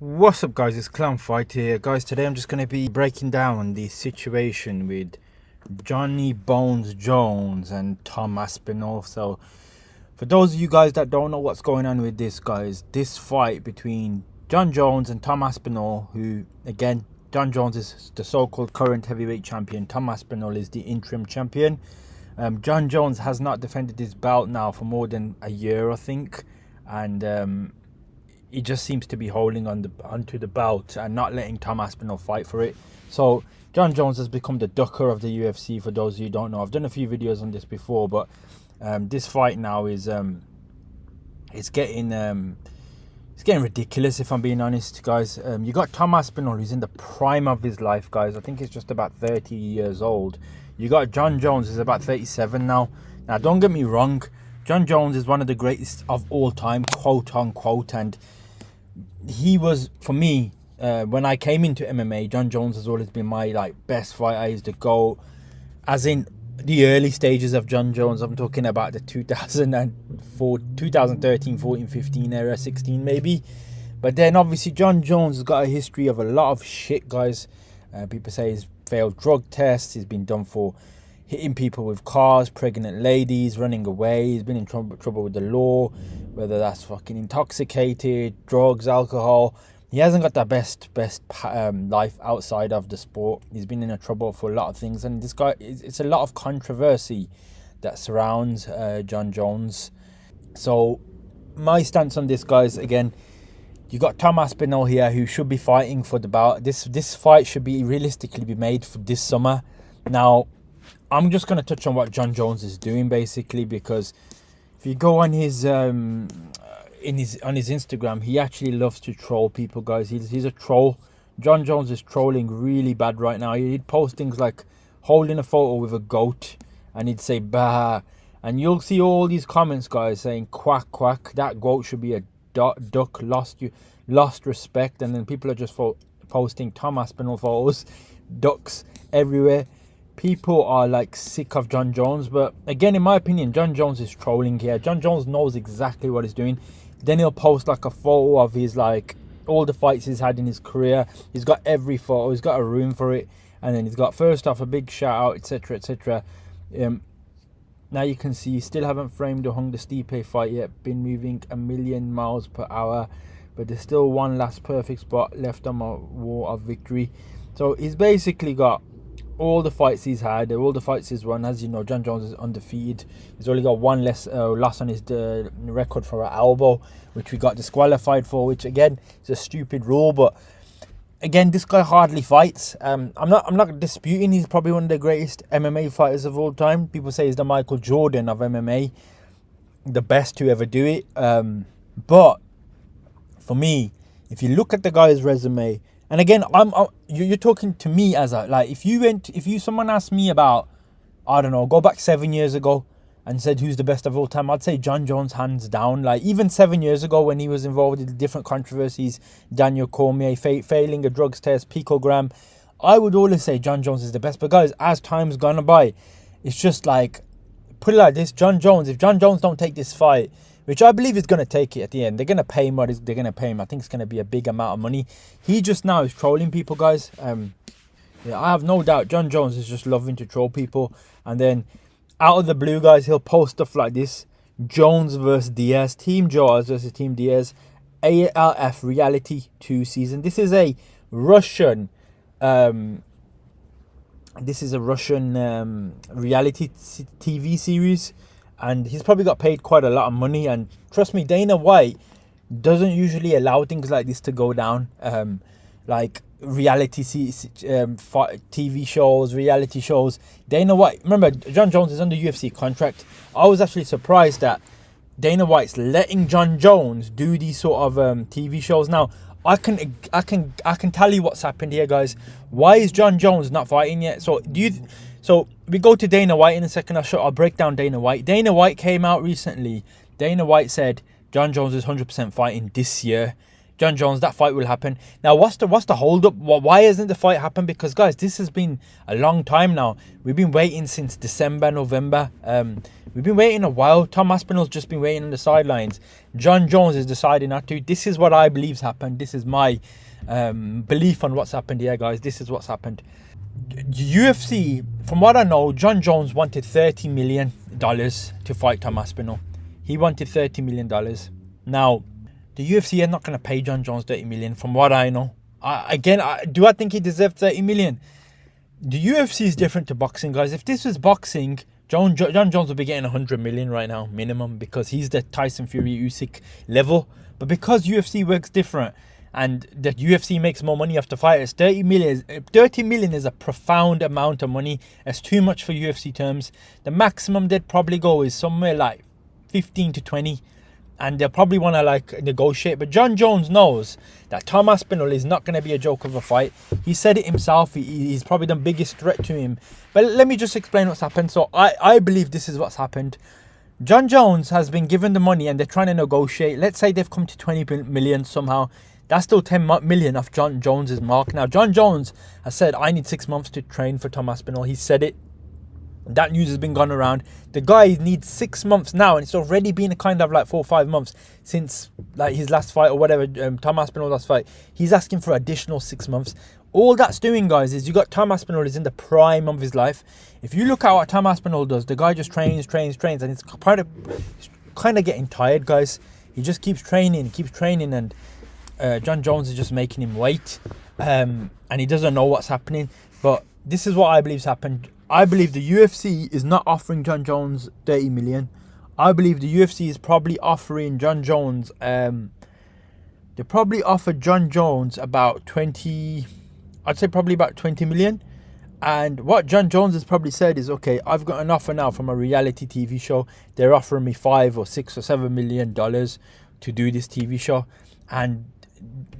What's up guys, it's Clown Fight here. Guys, today I'm just going to be breaking down the situation with Johnny Bones Jones and Tom Aspinall. So for those of you guys that don't know what's going on with this, guys, this fight between Jon Jones and Tom Aspinall, who again, Jon Jones is the so-called current heavyweight champion, Tom Aspinall is the interim champion. Jon Jones has not defended his belt now for more than a year, I think, and he just seems to be holding onto the belt and not letting Tom Aspen fight for it. So Jon Jones has become the ducker of the UFC. For those of you who don't know, I've done a few videos on this before, but this fight now is it's getting ridiculous, if I'm being honest, guys. You got Tom Aspinall, who's in the prime of his life, guys. I think he's just about 30 years old. You got Jon Jones, who's about 37 now. Now, don't get me wrong, Jon Jones is one of the greatest of all time, quote unquote, and he was, for me, when I came into MMA, Jon Jones has always been my best fighter. He's the GOAT, as in the early stages of Jon Jones. I'm talking about the 2013, 14, 15 era, 16 maybe. But then obviously Jon Jones has got a history of a lot of shit, guys. People say he's failed drug tests. He's been done for hitting people with cars, pregnant ladies, running away. He's been in trouble with the law, whether that's fucking intoxicated, drugs, alcohol. He hasn't got the best life outside of the sport. He's been in trouble for a lot of things, and this guy, it's a lot of controversy that surrounds Jon Jones. So my stance on this, guys, again, you got Tom Aspen here, who should be fighting for the belt. This fight should be realistically be made for this summer. Now, I'm just going to touch on what Jon Jones is doing, basically, because if you go on his on his Instagram, he actually loves to troll people, guys. He's a troll. Jon Jones is trolling really bad right now. He'd post things like holding a photo with a goat, and he'd say bah, and you'll see all these comments, guys, saying quack quack, that goat should be a duck, lost respect. And then people are just posting Tom Aspinall photos, ducks everywhere. People are sick of Jon Jones, but again, in my opinion, Jon Jones is trolling here. Jon Jones knows exactly what he's doing. Then he'll post a photo of his all the fights he's had in his career. He's got every photo. He's got a room for it, and then he's got, first off, a big shout out, etc., etc. Now you can see, still haven't framed or hung the Stipe fight yet. Been moving a million miles per hour, but there's still one last perfect spot left on my wall of victory. So he's basically got all the fights he's had, all the fights he's won. As you know, Jon Jones is undefeated. He's only got one less loss on his record for an elbow, which we got disqualified for, which again is a stupid rule. But again, this guy hardly fights. I'm not disputing he's probably one of the greatest MMA fighters of all time. People say he's the Michael Jordan of MMA, the best to ever do it. But for me, if you look at the guy's resume, and again, you're talking to me as if someone asked me about, I don't know, go back 7 years ago and said who's the best of all time, I'd say Jon Jones hands down. Even 7 years ago when he was involved in different controversies, Daniel Cormier failing a drugs test, picogram, I would always say Jon Jones is the best. But guys, as time's gone by, it's just put it like this: Jon Jones, if Jon Jones don't take this fight, which I believe is going to take it at the end, they're going to pay him what they're going to pay him. I think it's going to be a big amount of money. He just now is trolling people, guys. Yeah, I have no doubt Jon Jones is just loving to troll people. And then out of the blue, guys, he'll post stuff like this: Jones versus Diaz, Team Jones versus Team Diaz, ALF Reality 2 season. This is a Russian reality TV series, and he's probably got paid quite a lot of money. And trust me, Dana White doesn't usually allow things like this to go down, reality TV shows, reality shows. Dana White, remember, Jon Jones is under UFC contract. I was actually surprised that Dana White's letting Jon Jones do these sort of TV shows. Now, I can tell you what's happened here, guys. Why is Jon Jones not fighting yet? So we go to Dana White in a second. I'll break down Dana White. Dana White came out recently. Dana White said Jon Jones is 100% fighting this year. Jon Jones, that fight will happen. Now, what's the hold up? Why hasn't the fight happened? Because, guys, this has been a long time now. We've been waiting since December, November. We've been waiting a while. Tom Aspinall's just been waiting on the sidelines. Jon Jones is deciding not to. This is what I believe's happened. This is my belief on what's happened here, guys. This is what's happened. UFC, from what I know, Jon Jones wanted $30 million to fight Tom Aspinall. He wanted $30 million. Now, the UFC are not going to pay Jon Jones $30 million, from what I know. Do I think he deserved $30 million? The UFC is different to boxing, guys. If this was boxing, Jon Jones would be getting $100 million right now, minimum, because he's the Tyson Fury Usyk level. But because UFC works different, and the UFC makes more money after fighters, $30 million is a profound amount of money. It's too much for UFC terms. The maximum they'd probably go is somewhere like 15 to 20. And they'll probably want to like negotiate. But Jon Jones knows that Tom Aspinall is not going to be a joke of a fight. He said it himself. He's probably the biggest threat to him. But let me just explain what's happened. So I believe this is what's happened. Jon Jones has been given the money and they're trying to negotiate. Let's say they've come to 20 million somehow. That's still 10 million off Jon Jones's mark. Now, Jon Jones has said, I need 6 months to train for Tom Aspinall. He said it. That news has been gone around. The guy needs 6 months now, and it's already been a kind of like 4 or 5 months since like his last fight or whatever, Tom Aspinall's last fight. He's asking for additional 6 months. All that's doing, guys, is you got Tom Aspinall is in the prime of his life. If you look at what Tom Aspinall does, the guy just trains, and it's kind of getting tired, guys. He just keeps training, and Jon Jones is just making him wait, and he doesn't know what's happening. But this is what I believe's happened. I believe the UFC is not offering Jon Jones 30 million. I believe the UFC is probably offering Jon Jones, they probably offered Jon Jones about 20 million. And what Jon Jones has probably said is, okay, I've got an offer now from a reality TV show. They're offering me $5 or $6 or $7 million to do this TV show. And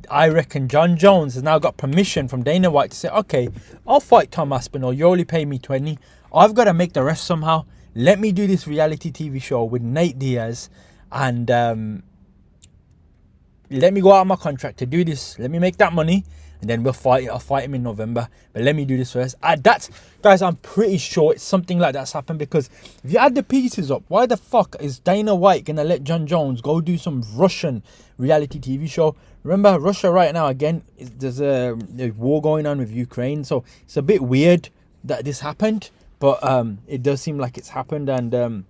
I reckon Jon Jones has now got permission from Dana White to say, okay, I'll fight Tom Aspinall. You only pay me 20. I've got to make the rest somehow. Let me do this reality TV show with Nate Diaz, and let me go out of my contract to do this. Let me make that money, and then we'll fight. I'll fight him in November. But let me do this first. Guys, I'm pretty sure it's something like that's happened, because if you add the pieces up, why the fuck is Dana White going to let Jon Jones go do some Russian reality TV show? Remember, Russia right now, again, there's a war going on with Ukraine. So it's a bit weird that this happened. But it does seem like it's happened. And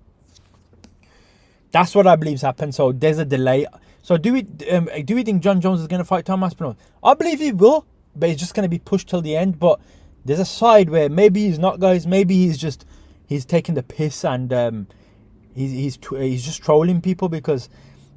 that's what I believe's happened. So there's a delay. So do we think Jon Jones is going to fight Tom Aspinall? I believe he will, but it's just going to be pushed till the end. But there's a side where maybe he's not, guys. Maybe he's taking the piss, and he's just trolling people, because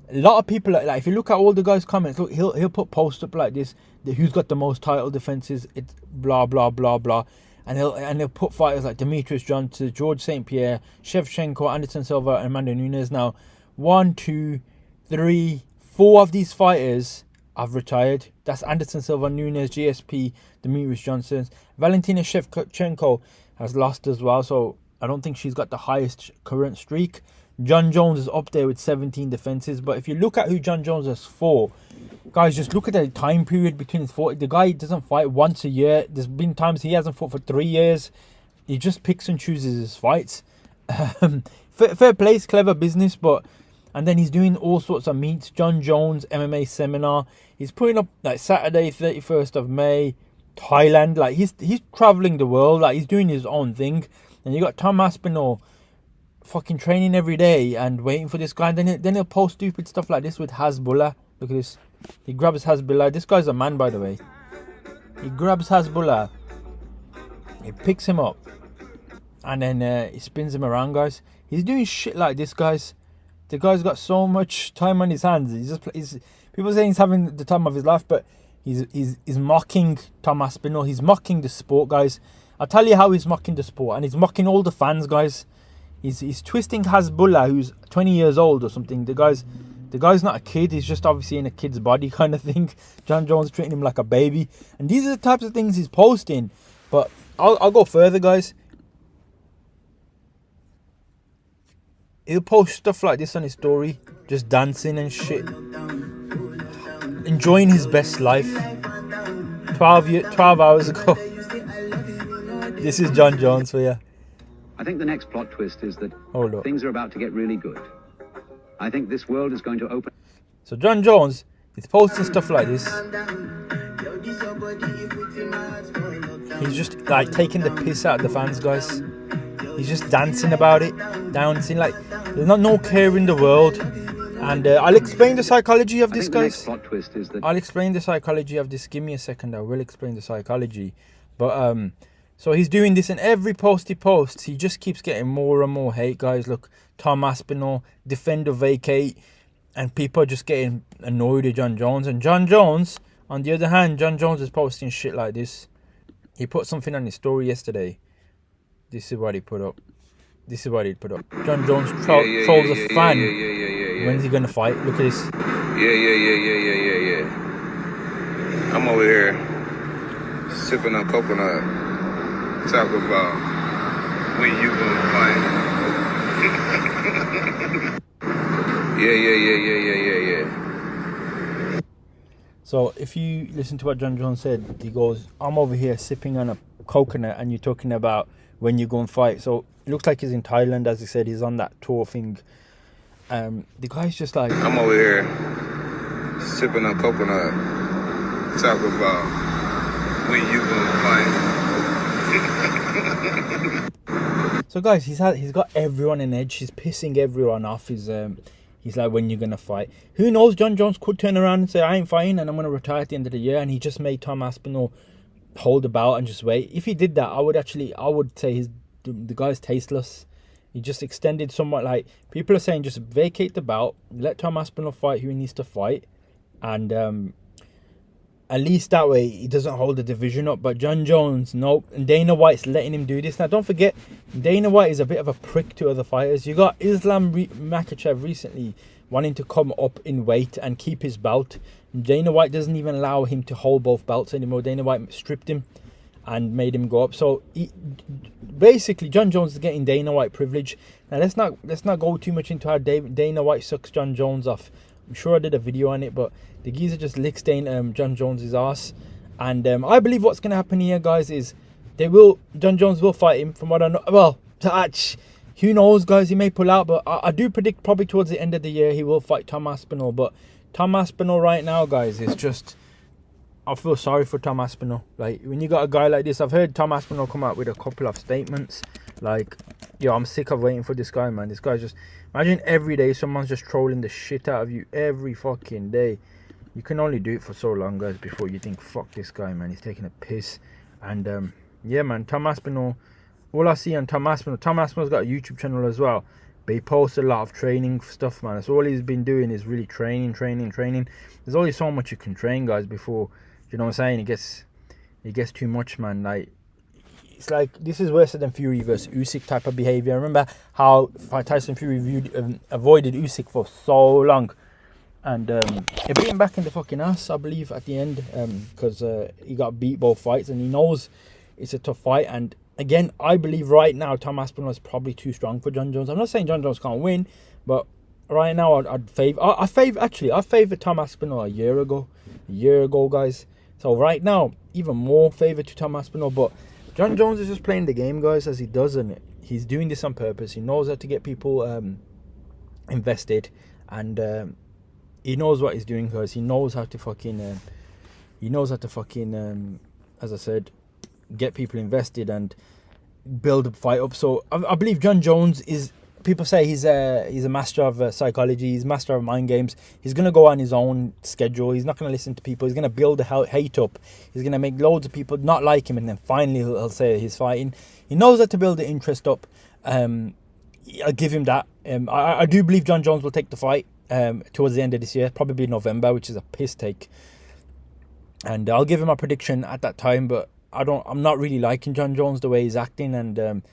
a lot of people, like if you look at all the guys' comments, look, he'll put posts up like this: who's got the most title defenses? It's blah blah blah blah, and he'll put fighters like Demetrius Johnson, George St. Pierre, Shevchenko, Anderson Silva, and Amanda Nunes. Now, 1, 2, 3, 4 of these fighters have retired. That's Anderson Silva, Nunes, GSP, Demetrius Johnson. Valentina Shevchenko has lost as well, so I don't think she's got the highest current streak. Jon Jones is up there with 17 defenses. But if you look at who Jon Jones has fought, guys, just look at the time period between his fight. The guy doesn't fight once a year. There's been times he hasn't fought for 3 years. He just picks and chooses his fights. Fair play, it's clever business, but... And then he's doing all sorts of meets. Jon Jones MMA seminar. He's putting up like Saturday, 31st of May, Thailand. Like he's traveling the world. Like he's doing his own thing. And you got Tom Aspinall fucking training every day and waiting for this guy. And then he'll post stupid stuff like this with Hasbullah. Look at this. He grabs Hasbullah. This guy's a man, by the way. He grabs Hasbullah. He picks him up. And then he spins him around, guys. He's doing shit like this, guys. The guy's got so much time on his hands. He's people saying he's having the time of his life, but he's mocking Tom Aspinall. He's mocking the sport, guys. I'll tell you how he's mocking the sport, and he's mocking all the fans, guys. He's twisting Hasbullah, who's 20 years old or something. The guy's not a kid. He's just obviously in a kid's body kind of thing. Jon Jones treating him like a baby, and these are the types of things he's posting. But I'll go further, guys. He'll post stuff like this on his story, just dancing and shit. enjoying his best life. 12 hours ago. This is Jon Jones for you. I think the next plot twist is that Hold up. things are about to get really good. I think this world is going to open. So Jon Jones is posting stuff like this. He's just like taking the piss out of the fans, guys. He's just dancing about it, dancing like there's no care in the world. And I'll explain the psychology of this, guys. Plot twist is that I'll explain the psychology of this. Give me a second. I will explain the psychology. But so he's doing this, and every post he posts, he just keeps getting more and more hate, guys. Look, Tom Aspen, defender vacate, and people are just getting annoyed at Jon Jones. And Jon Jones, on the other hand, Jon Jones is posting shit like this. He put something on his story yesterday. This is what he put up. This is what he put up. Jon Jones trolls a fan. When's he gonna fight? Look at this. Yeah. I'm over here sipping on coconut, talking about when you gonna fight. Yeah. So if you listen to what Jon Jones said, he goes, I'm over here sipping on a coconut and you're talking about when you go and fight. So it looks like he's in Thailand, as he said, he's on that tour thing. The guy's just like, I'm over here sipping on coconut, talking about when you gonna fight. So guys, he's got everyone on edge. He's pissing everyone off. He's like, when you're gonna fight? Who knows? Jon Jones could turn around and say, I ain't fighting and I'm gonna retire at the end of the year. And he just made Tom Aspen hold the belt and just wait. If he did that, I would say the guy's tasteless. He just extended somewhat, like people are saying, just vacate the belt, let Tom Aspinall fight who he needs to fight, and at least that way he doesn't hold the division up. But Jon Jones, nope, and Dana White's letting him do this. Now don't forget, Dana White is a bit of a prick to other fighters. You got Islam Makhachev recently wanting to come up in weight and keep his belt. Dana White doesn't even allow him to hold both belts anymore. Dana White stripped him and made him go up. So basically, Jon Jones is getting Dana White privilege. Now let's not go too much into how Dana White sucks Jon Jones off. I'm sure I did a video on it, but the geezer just licks Jon Jones's ass. And I believe what's going to happen here, guys, is Jon Jones will fight him. From what I know, well, who knows, guys? He may pull out, but I do predict probably towards the end of the year he will fight Tom Aspinall. But Tom Aspinall right now, guys, is just, I feel sorry for Tom Aspen. Like, when you got a guy like this, I've heard Tom Aspen come out with a couple of statements like, yo, I'm sick of waiting for this guy, man. This guy's just, imagine every day someone's just trolling the shit out of you every fucking day. You can only do it for so long, guys, before you think, fuck this guy, man, he's taking a piss. And yeah, man, Tom Aspinall, all I see on Tom Aspinall's got a YouTube channel as well, but he posts a lot of training stuff, man. That's all he's been doing, is really training. There's only so much you can train, guys, before, you know what I'm saying, it gets too much, man. Like, it's like, this is worse than Fury versus Usyk type of behavior. I remember how Tyson Fury avoided Usyk for so long, and he beat him back in the fucking ass, I believe, at the end, because he got beat both fights, and he knows it's a tough fight. And again, I believe right now Tom Aspinall is probably too strong for Jon Jones. I'm not saying Jon Jones can't win, but right now I favor Tom Aspinall a year ago, guys. So right now, even more favour to Tom Aspen. But Jon Jones is just playing the game, guys, as he does, and he's doing this on purpose. He knows how to get people invested, and he knows what he's doing, guys. He knows how to fucking, as I said, get people invested and build a fight up. So I believe Jon Jones is, people say he's a master of psychology, he's a master of mind games. He's going to go on his own schedule. He's not going to listen to people. He's going to build the hate up. He's going to make loads of people not like him, and then finally he'll say he's fighting. He knows how to build the interest up. I'll give him that. I do believe Jon Jones will take the fight towards the end of this year, probably November, which is a piss take. And I'll give him a prediction at that time, but I'm not really liking Jon Jones the way he's acting, and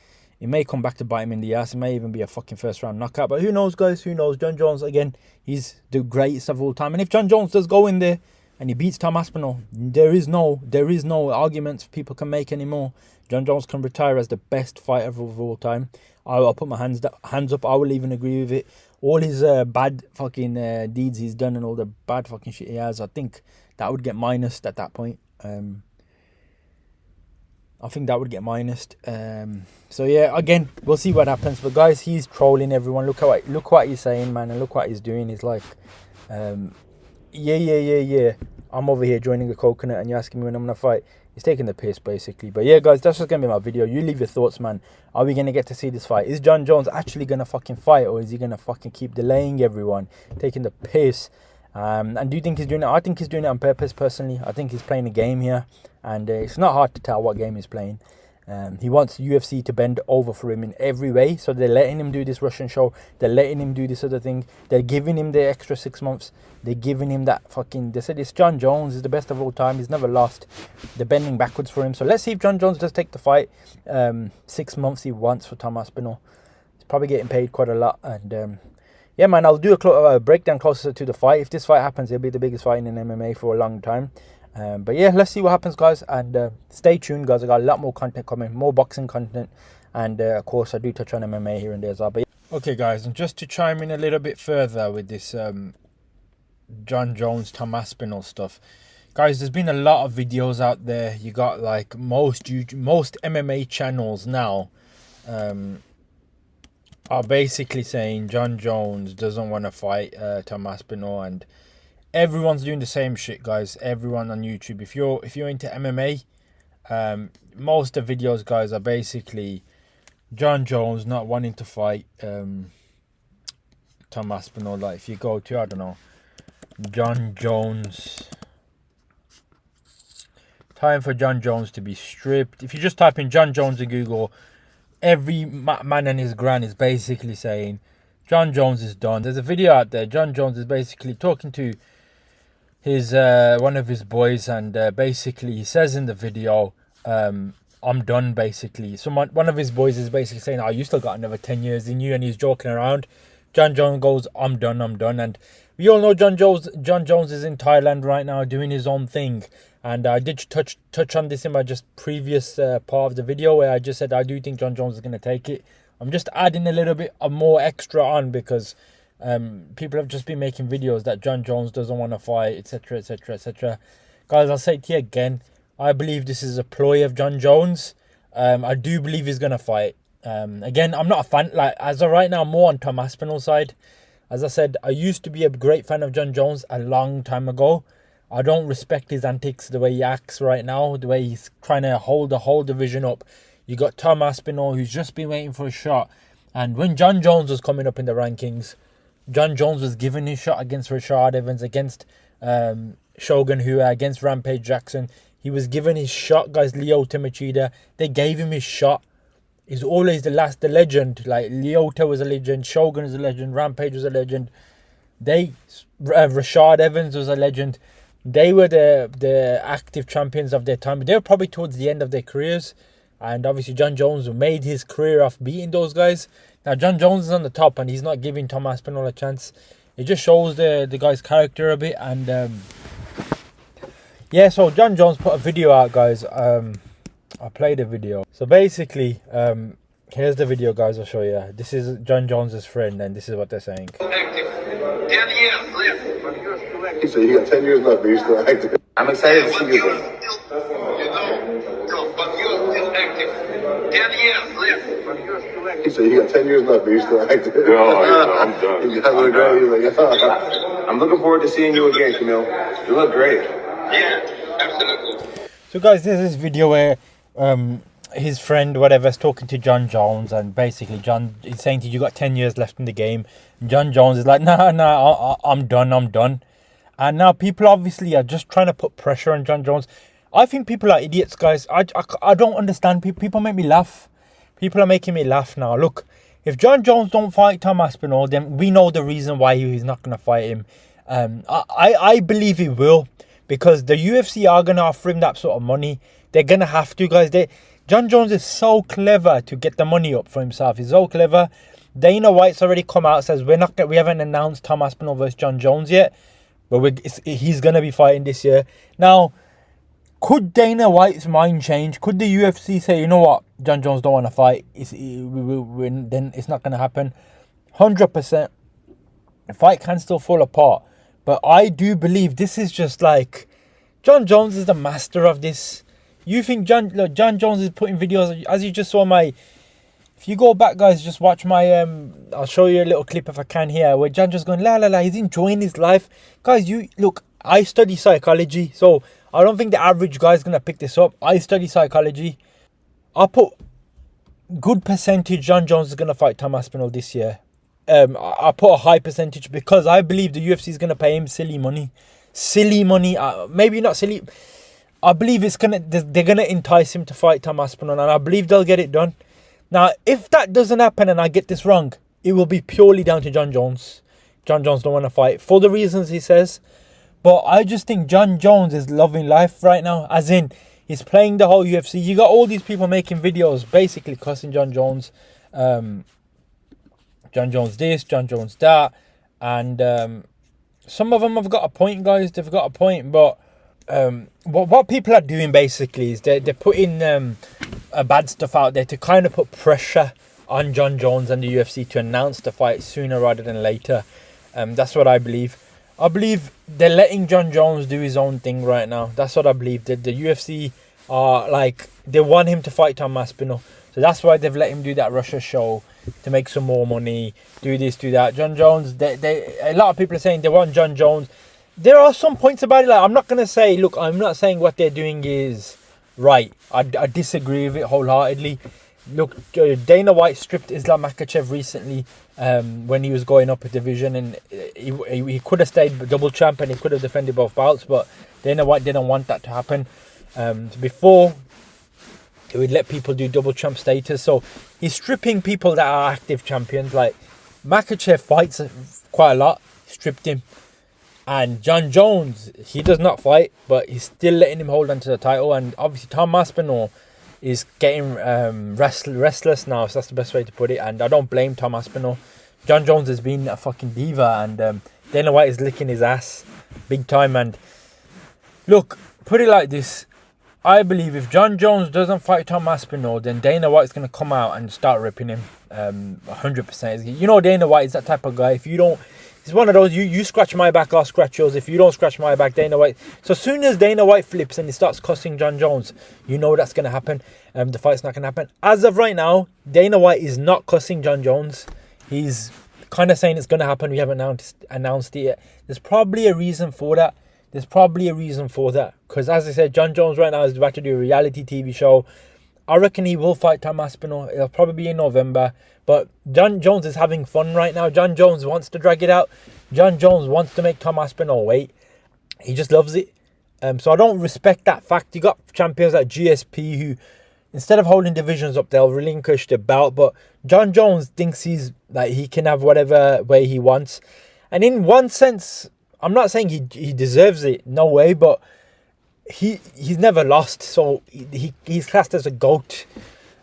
it may come back to bite him in the ass. It may even be a fucking first round knockout. But who knows, guys? Who knows? Jon Jones, again, he's the greatest of all time. And if Jon Jones does go in there and he beats Tom Aspinall. There is no arguments people can make anymore. Jon Jones can retire as the best fighter of all time. I'll put my hands up. I will even agree with it. All his bad fucking deeds he's done and all the bad fucking shit he has, I think that would get minused at that point. I think that would get minused. So yeah, again, we'll see what happens. But guys, he's trolling everyone. Look what he's saying, man, and look what he's doing. He's like, yeah. I'm over here joining a coconut, and you're asking me when I'm gonna fight. He's taking the piss, basically. But yeah, guys, that's just gonna be my video. You leave your thoughts, man. Are we gonna get to see this fight? Is Jon Jones actually gonna fucking fight, or is he gonna fucking keep delaying everyone, taking the piss? And do you think he's doing it? I think he's doing it on purpose, personally. I think he's playing a game here, and it's not hard to tell what game he's playing. He wants UFC to bend over for him in every way, so they're letting him do this Russian show. They're letting him do this other thing. They're giving him the extra 6 months. They're giving him that fucking... They said it's Jon Jones. He's the best of all time. He's never lost. They're bending backwards for him. So let's see if Jon Jones does take the fight. 6 months he wants for Tom Aspinall. He's probably getting paid quite a lot. And yeah, man, I'll do a breakdown closer to the fight. If this fight happens, it'll be the biggest fight in MMA for a long time. But yeah, let's see what happens, guys, and stay tuned, guys. I got a lot more content coming, more boxing content, and of course I do touch on MMA here and there as well. But yeah. Okay, guys, and just to chime in a little bit further with this Jon Jones, Tom Aspinall stuff, guys, there's been a lot of videos out there. You got like most MMA channels now are basically saying Jon Jones doesn't want to fight Tom Aspinall, and everyone's doing the same shit, guys. Everyone on YouTube, if you're into MMA, most of the videos, guys, are basically Jon Jones not wanting to fight Tom Aspinall. Like if you go to, I don't know, Jon Jones, time for Jon Jones to be stripped. If you just type in Jon Jones in Google, every man and his gran is basically saying Jon Jones is done. There's a video out there. Jon Jones is basically talking to his one of his boys, and basically he says in the video, I'm done, basically. So one of his boys is basically saying, oh, you still got another 10 years in you, and he's joking around. Jon Jones goes, I'm done. And we all know Jon Jones is in Thailand right now doing his own thing. And I did touch on this in my just previous part of the video, where I just said I do think Jon Jones is going to take it. I'm just adding a little bit of more extra on because people have just been making videos that Jon Jones doesn't want to fight, etc, etc, etc. Guys, I'll say it to you again. I believe this is a ploy of Jon Jones. I do believe he's going to fight. Again, I'm not a fan. Like, as of right now, I'm more on Tom Aspinall's side. As I said, I used to be a great fan of Jon Jones a long time ago. I don't respect his antics, the way he acts right now, the way he's trying to hold the whole division up. You got Tom Aspinall, who's just been waiting for a shot. And when Jon Jones was coming up in the rankings, Jon Jones was given his shot against Rashad Evans, against Shogun Rua, against Rampage Jackson. He was given his shot, guys. Lyoto Machida, they gave him his shot. He's always the legend. Like, Lyoto was a legend, Shogun was a legend, Rampage was a legend. Rashad Evans was a legend. They were the active champions of their time. They were probably towards the end of their careers. And obviously Jon Jones made his career off beating those guys. Now Jon Jones is on the top, and he's not giving Tom Aspinall a chance. It just shows the guy's character a bit. And yeah, so Jon Jones put a video out, guys. I played a video. So basically, here's the video, guys. I'll show you. This is Jon Jones's friend, and this is what they're saying. Active. 10 years left. He said you got 10 years left, but you're still active. I'm excited to see you again. But you're still active. 10 years left. He said you got 10 years left, but you're still active. I'm done. You guys look great. He's like, I'm looking forward to seeing you again, Camille. You look great. Yeah, absolutely. So guys, there's this video where his friend, whatever, is talking to Jon Jones, and basically he's saying to you got 10 years left in the game. And Jon Jones is like, nah, I'm done. And now people obviously are just trying to put pressure on Jon Jones. I think people are idiots, guys. I don't understand. People make me laugh. People are making me laugh now. Look, if Jon Jones don't fight Tom Aspinall, then we know the reason why he's not going to fight him. I believe he will, because the UFC are going to offer him that sort of money. They're going to have to, guys. Jon Jones is so clever to get the money up for himself. He's so clever. Dana White's already come out and says we haven't announced Tom Aspinall versus Jon Jones yet. But he's going to be fighting this year. Now, could Dana White's mind change? Could the UFC say, you know what, Jon Jones don't want to fight? Then it's not going to happen. 100%. The fight can still fall apart. But I do believe this is just like... Jon Jones is the master of this. You think Jon Jones is putting videos... As you just saw my... If you go back, guys, just watch my... I'll show you a little clip if I can here. Where Jon Jones going, la la la, he's enjoying his life. Guys, look, I study psychology. So I don't think the average guy's going to pick this up. I study psychology. I put... Good percentage Jon Jones is going to fight Tom Aspinall this year. I put a high percentage because I believe the UFC is going to pay him silly money. Silly money. Maybe not silly. I believe they're going to entice him to fight Tom Aspen, and I believe they'll get it done. Now, if that doesn't happen and I get this wrong, it will be purely down to Jon Jones. Jon Jones don't want to fight for the reasons he says. But I just think Jon Jones is loving life right now. As in, he's playing the whole UFC. You got all these people making videos basically cussing Jon Jones. Jon Jones this, Jon Jones that. And some of them have got a point, guys. They've got a point. But what people are doing basically is they're putting bad stuff out there to kind of put pressure on Jon Jones and the UFC to announce the fight sooner rather than later. That's what I believe. I believe they're letting Jon Jones do his own thing right now. That's what I believe. The UFC are like, they want him to fight Tom Aspen. So that's why they've let him do that Russia show to make some more money, do this, do that. Jon Jones, a lot of people are saying they want Jon Jones. There are some points about it. Like, I'm not going to say, look, I'm not saying what they're doing is right. I disagree with it wholeheartedly. Look, Dana White stripped Islam Makhachev recently when he was going up a division, and he could have stayed double champ and he could have defended both belts, but Dana White didn't want that to happen. Before, he would let people do double champ status, so he's stripping people that are active champions. Like Makhachev fights quite a lot, stripped him. And Jon Jones, he does not fight, but he's still letting him hold on to the title. And obviously Tom Aspinall is getting restless now, so that's the best way to put it. And I don't blame Tom Aspinall. Jon Jones has been a fucking diva, and Dana White is licking his ass big time. And look, put it like this. I believe if Jon Jones doesn't fight Tom Aspinall, then Dana White's going to come out and start ripping him 100%. You know Dana White is that type of guy. If you don't... He's one of those, you scratch my back, I'll scratch yours. If you don't scratch my back, Dana White... So as soon as Dana White flips and he starts cussing Jon Jones, you know that's going to happen. The fight's not going to happen. As of right now, Dana White is not cussing Jon Jones. He's kind of saying it's going to happen. We haven't announced it yet. There's probably a reason for that. Because as I said, Jon Jones right now is about to do a reality TV show. I reckon he will fight Tom Aspinall. It'll probably be in November. But Jon Jones is having fun right now. Jon Jones wants to drag it out. Jon Jones wants to make Tom Aspinall wait. He just loves it. So I don't respect that fact. You got champions like GSP who, instead of holding divisions up, they'll relinquish the belt. But Jon Jones thinks he can have whatever way he wants. And in one sense, I'm not saying he deserves it. No way. But he's never lost. So he's classed as a GOAT.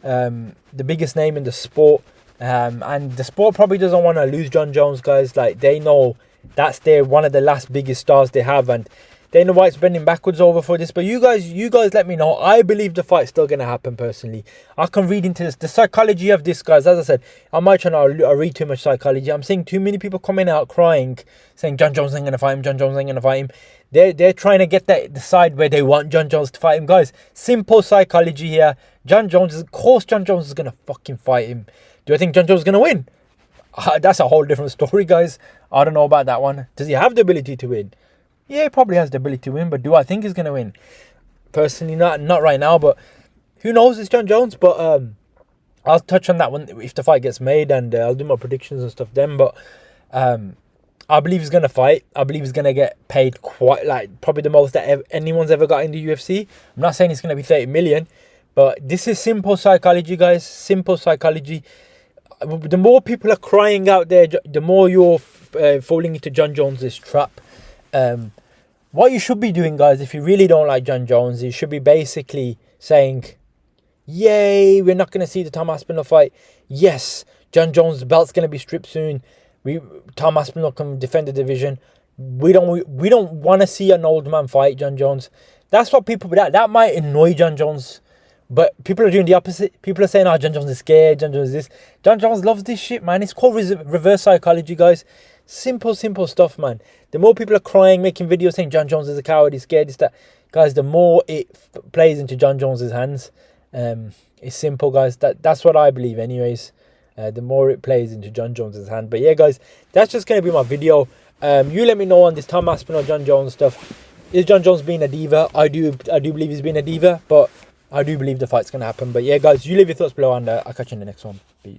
The biggest name in the sport. And the sport probably doesn't want to lose Jon Jones, guys. Like, they know that's one of the last biggest stars they have, and Dana White's bending backwards over for this. But you guys let me know. I believe the fight's still going to happen, personally. I can read into this, the psychology of this, guys. As I said, I might try not to read too much psychology. I'm seeing too many people coming out crying, saying Jon Jones ain't going to fight him, Jon Jones ain't going to fight him. They're trying to get the side where they want Jon Jones to fight him, guys. Simple psychology here. Of course Jon Jones is going to fucking fight him. Do I think Jon Jones is going to win? That's a whole different story, guys. I don't know about that one. Does he have the ability to win? Yeah, he probably has the ability to win, but do I think he's going to win? Personally, not right now, but who knows? It's Jon Jones, but I'll touch on that one if the fight gets made, and I'll do my predictions and stuff then, but I believe he's going to fight. I believe he's going to get paid probably the most that anyone's ever got in the UFC. I'm not saying it's going to be 30 million, but this is simple psychology, guys. Simple psychology. The more people are crying out there, the more you're falling into Jon Jones's trap. What you should be doing, guys, if you really don't like Jon Jones, you should be basically saying, yay, we're not going to see the Tom Aspinall fight. Yes, Jon Jones' belt's going to be stripped soon. Tom Aspinall can defend the division. we don't want to see an old man fight Jon Jones. That's what people, that might annoy Jon Jones, but people are doing the opposite. People are saying, oh, Jon Jones is scared, Jon Jones is this. Jon Jones loves this shit, man. It's called reverse psychology, guys. Simple stuff, man. The more people are crying, making videos saying Jon Jones is a coward, he's scared, it's that, guys, the more it plays into Jon Jones's hands. It's simple, guys. That's what I believe anyways. The more it plays into Jon Jones's hand. But yeah, guys, that's just going to be my video. You let me know on this Tom Aspen or Jon Jones stuff. Is Jon Jones being a diva? I do believe he's being a diva, but I do believe the fight's going to happen. But yeah, guys, you leave your thoughts below, and I'll catch you in the next one. Peace.